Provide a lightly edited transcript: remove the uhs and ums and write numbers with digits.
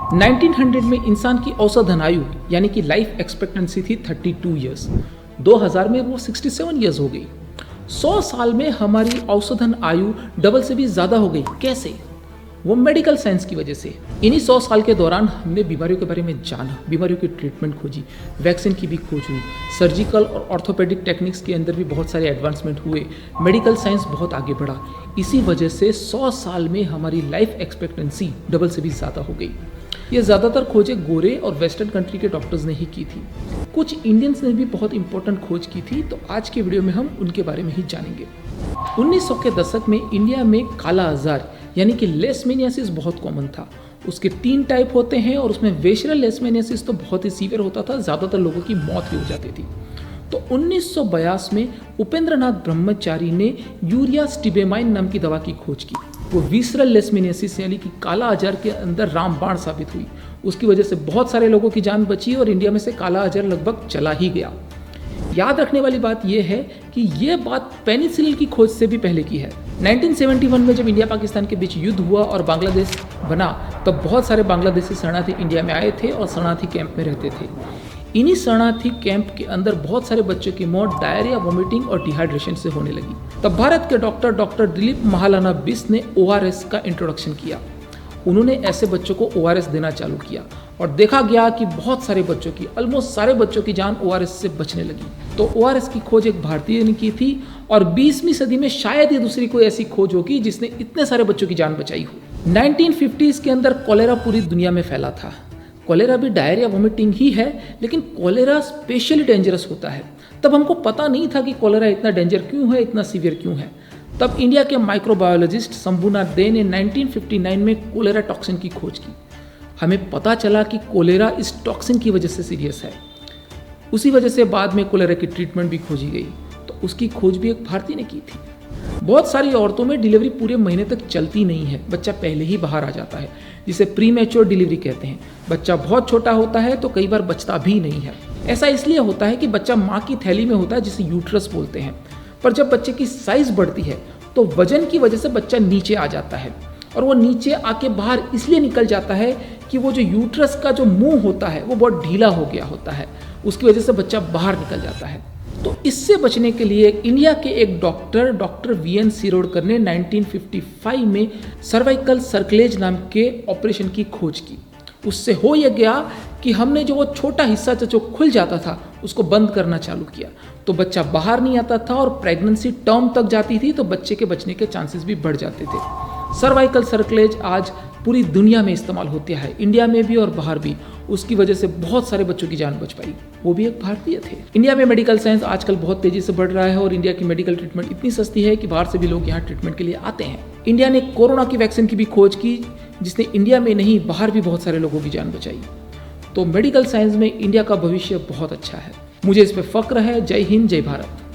1900 में इंसान की औसतन आयु यानी कि लाइफ एक्सपेक्टेंसी थी 32 ईयर्स। 2000 में वो 67 ईयर्स हो गई। 100 साल में हमारी औसतन आयु डबल से भी ज़्यादा हो गई। कैसे? वो मेडिकल साइंस की वजह से। इन्हीं 100 साल के दौरान हमने बीमारियों के बारे में जाना, बीमारियों की ट्रीटमेंट खोजी, वैक्सीन की भी खोज हुई, सर्जिकल और ऑर्थोपेडिक टेक्निक्स के अंदर भी बहुत सारे एडवांसमेंट हुए, मेडिकल साइंस बहुत आगे बढ़ा। इसी वजह से 100 साल में हमारी लाइफ एक्सपेक्टेंसी डबल से भी ज़्यादा हो गई। ये ज़्यादातर खोजें गोरे और वेस्टर्न कंट्री के डॉक्टर्स ने ही की थी। कुछ इंडियंस ने भी बहुत इंपॉर्टेंट खोज की थी, तो आज के वीडियो में हम उनके बारे में ही जानेंगे। 1900 के दशक में इंडिया में काला आजार यानी कि लेशमेनियासिस बहुत कॉमन था। उसके 3 टाइप होते हैं और उसमें विसरल लेशमेनियासिस तो बहुत ही सीवियर होता था, ज़्यादातर लोगों की मौत भी हो जाती थी। तो 1982 में उपेंद्रनाथ ब्रह्मचारी ने यूरिया स्टिबेमाइन नाम की दवा की खोज की। वो विसरल लेशमेनियासिस यानी कि काला आजार के अंदर रामबाण साबित हुई। उसकी वजह से बहुत सारे लोगों की जान बची और इंडिया में से काला आजार लगभग चला ही गया। याद रखने वाली बात यह है कि यह बात पेनिसिलिन की खोज से भी पहले की है। 1971 में जब इंडिया पाकिस्तान के बीच युद्ध हुआ और बांग्लादेश बना, तब बहुत सारे बांग्लादेशी शरणार्थी इंडिया में आए थे और शरणार्थी कैंप में रहते थे। इन्हीं शरणार्थी कैंप के अंदर बहुत सारे बच्चों की मौत डायरिया, वोमिटिंग और डिहाइड्रेशन से होने लगी। तब भारत के डॉक्टर दिलीप महालाना बिस ने ORS का इंट्रोडक्शन किया। उन्होंने ऐसे बच्चों को ORS देना चालू किया और देखा गया कि बहुत सारे बच्चों की, ऑलमोस्ट सारे बच्चों की जान ORS से बचने लगी। तो ORS की खोज एक भारतीय ने की थी और 20वीं सदी में शायद ही दूसरी कोई ऐसी खोज होगी जिसने इतने सारे बच्चों की जान बचाई हो। 1950s के अंदर कॉलेरा पूरी दुनिया में फैला था। कॉलेरा भी डायरिया, वोमिटिंग ही है, लेकिन कॉलेरा स्पेशली डेंजरस होता है। तब हमको पता नहीं था कि कॉलेरा इतना डेंजर क्यों है, इतना सीवियर क्यों है। तब इंडिया के माइक्रोबायोलॉजिस्ट शंभुनाथ डे ने 1959 में कॉलेरा टॉक्सिन की खोज की। हमें पता चला कि कॉलेरा इस टॉक्सिन की वजह से सीरियस है। उसी वजह से बाद में कॉलेरा की ट्रीटमेंट भी खोजी गई। तो उसकी खोज भी एक भारतीय ने की थी। बहुत सारी औरतों में डिलीवरी पूरे महीने तक चलती नहीं है, बच्चा पहले ही बाहर आ जाता है, जिसे प्रीमैच्योर डिलीवरी कहते हैं। बच्चा बहुत छोटा होता है तो कई बार बचता भी नहीं है। ऐसा इसलिए होता है कि बच्चा माँ की थैली में होता है, जिसे यूट्रस बोलते हैं। पर जब बच्चे की साइज बढ़ती है तो वजन की वजह से बच्चा नीचे आ जाता है और वो नीचे आके बाहर इसलिए निकल जाता है कि वो जो यूट्रस का जो मुंह होता है वो बहुत ढीला हो गया होता है। उसकी वजह से बच्चा बाहर निकल जाता है। तो इससे बचने के लिए इंडिया के एक डॉक्टर VN सिरोडकर ने 1955 में सर्वाइकल सर्कलेज नाम के ऑपरेशन की खोज की। उससे हो यह गया कि हमने जो वो छोटा हिस्सा जो खुल जाता था उसको बंद करना चालू किया, तो बच्चा बाहर नहीं आता था और प्रेगनेंसी टर्म तक जाती थी, तो बच्चे के बचने के चांसेस भी बढ़ जाते थे। सर्वाइकल सर्कलेज आज पूरी दुनिया में इस्तेमाल होता है, इंडिया में भी और बाहर भी। उसकी वजह से बहुत सारे बच्चों की जान बच पाई, वो भी एक भारतीय थे। इंडिया में मेडिकल साइंस आजकल बहुत तेजी से बढ़ रहा है और इंडिया की मेडिकल ट्रीटमेंट इतनी सस्ती है कि बाहर से भी लोग यहाँ ट्रीटमेंट के लिए आते हैं। इंडिया ने कोरोना की वैक्सीन की भी खोज की, जिसने इंडिया में नहीं बाहर भी बहुत सारे लोगों की जान बचाई। तो मेडिकल साइंस में इंडिया का भविष्य बहुत अच्छा है। मुझे इस पर फक्र है। जय हिंद, जय भारत।